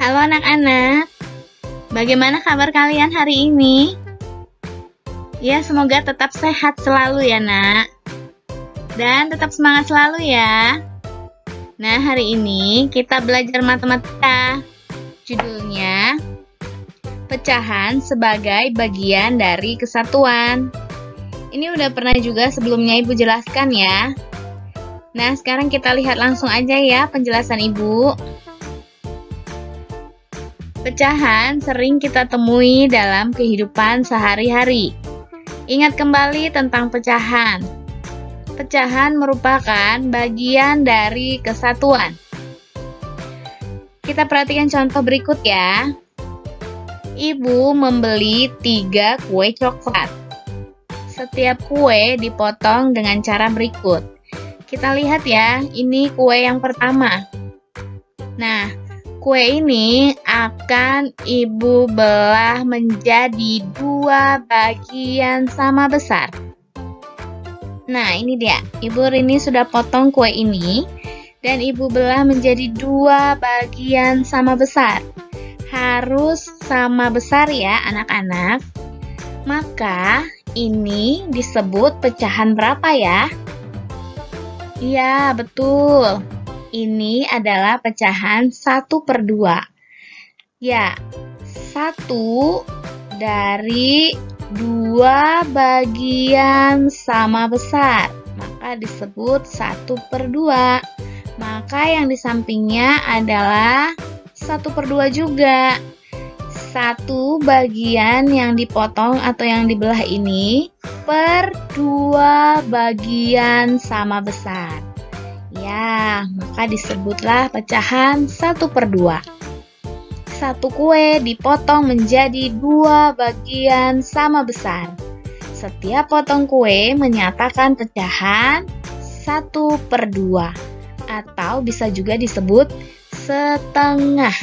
Halo anak-anak, bagaimana kabar kalian hari ini? Ya, semoga tetap sehat selalu ya nak. Dan tetap semangat selalu ya. Nah, hari ini kita belajar matematika. Judulnya, pecahan sebagai bagian dari kesatuan. Ini udah pernah juga sebelumnya Ibu jelaskan ya. Nah, sekarang kita lihat langsung aja ya penjelasan Ibu. Pecahan sering kita temui dalam kehidupan sehari-hari. Ingat kembali tentang pecahan. Pecahan merupakan bagian dari kesatuan. Kita perhatikan contoh berikut ya. Ibu membeli 3 kue coklat. Setiap kue dipotong dengan cara berikut. Kita lihat ya, ini kue yang pertama. Nah, kue ini akan Ibu belah menjadi 2 bagian sama besar. Nah, ini dia. Ibu Rini sudah potong kue ini dan Ibu belah menjadi 2 bagian sama besar. Harus sama besar ya, anak-anak. Maka, ini disebut pecahan berapa ya? Iya, betul. Ini adalah pecahan 1/2. Ya, 1 dari 2 bagian sama besar. Maka disebut 1/2. Maka yang di sampingnya adalah 1/2 juga. 1 bagian yang dipotong atau yang dibelah ini per 2 bagian sama besar. Ya, maka disebutlah pecahan 1/2. 1 kue dipotong menjadi 2 bagian sama besar. Setiap potong kue menyatakan pecahan 1/2 atau bisa juga disebut setengah.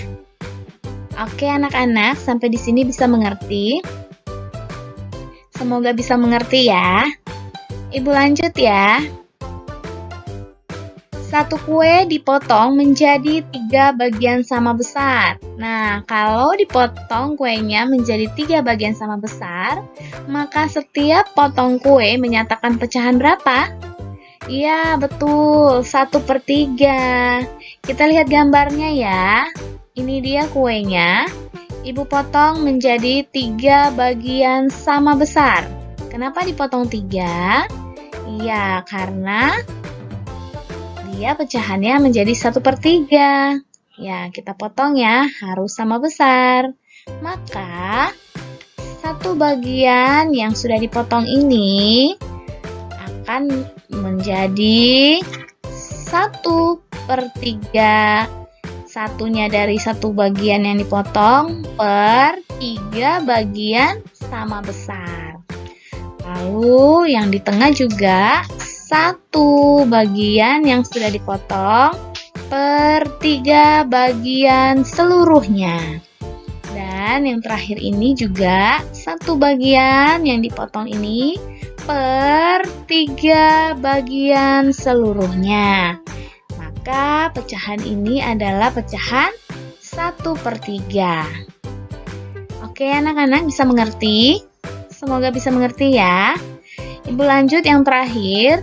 Oke anak-anak, sampai di sini bisa mengerti? Semoga bisa mengerti ya. Ibu lanjut ya. 1 kue dipotong menjadi 3 bagian sama besar. Nah, kalau dipotong kuenya menjadi 3 bagian sama besar, maka setiap potong kue menyatakan pecahan berapa? Iya, betul, 1/3. Kita lihat gambarnya ya. Ini dia kuenya. Ibu potong menjadi 3 bagian sama besar. Kenapa dipotong 3? Iya, karena dia pecahannya menjadi 1/3. Ya, kita potong ya, harus sama besar. Maka, 1 bagian yang sudah dipotong ini akan menjadi 1/3. Satunya dari 1 bagian yang dipotong per 3 bagian sama besar. Lalu yang di tengah juga 1 bagian yang sudah dipotong per 3 bagian seluruhnya. Dan yang terakhir ini juga 1 bagian yang dipotong ini per 3 bagian seluruhnya. Maka pecahan ini adalah pecahan 1/3. Oke anak-anak, bisa mengerti? Semoga bisa mengerti ya. Ibu lanjut yang terakhir.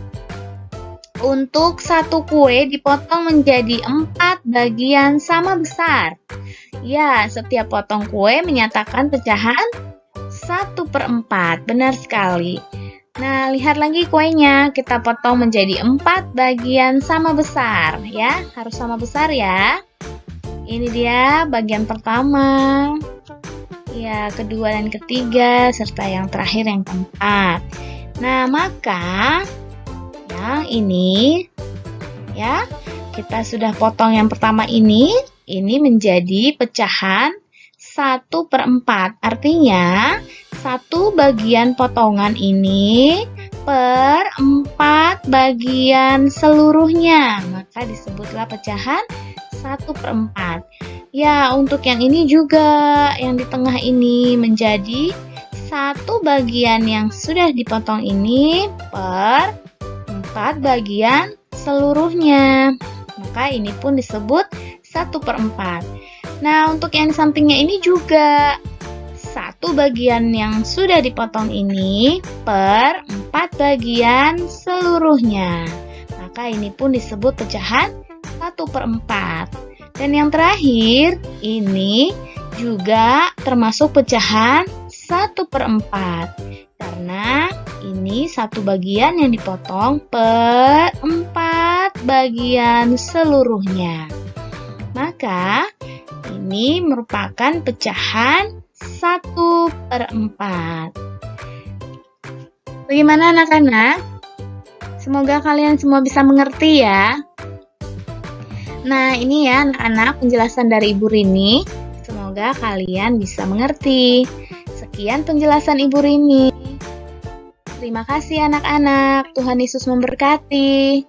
Untuk 1 kue dipotong menjadi 4 bagian sama besar. Ya, setiap potong kue menyatakan pecahan 1/4. Benar sekali. Nah, lihat lagi kuenya. Kita potong menjadi 4 bagian sama besar. Ya, harus sama besar ya. Ini dia bagian pertama. Ya, kedua dan ketiga, serta yang terakhir yang keempat. Nah, maka yang ini ya, kita sudah potong yang pertama ini menjadi pecahan 1/4. Artinya 1 bagian potongan ini per 4 bagian seluruhnya. Maka disebutlah pecahan 1/4. Ya, untuk yang ini juga, yang di tengah ini menjadi 1 bagian yang sudah dipotong ini per 4 bagian seluruhnya. Maka ini pun disebut 1/4. Nah, untuk yang di sampingnya ini juga satu bagian yang sudah dipotong ini per 4 bagian seluruhnya. Maka ini pun disebut pecahan 1/4. Dan yang terakhir, ini juga termasuk pecahan 1/4. Karena ini satu bagian yang dipotong per 4 bagian seluruhnya. Maka ini merupakan pecahan 1/4. Bagaimana anak-anak? Semoga kalian semua bisa mengerti ya. Nah, ini ya anak-anak penjelasan dari Ibu Rini. Semoga kalian bisa mengerti. Sekian penjelasan Ibu Rini. Terima kasih anak-anak. Tuhan Yesus memberkati.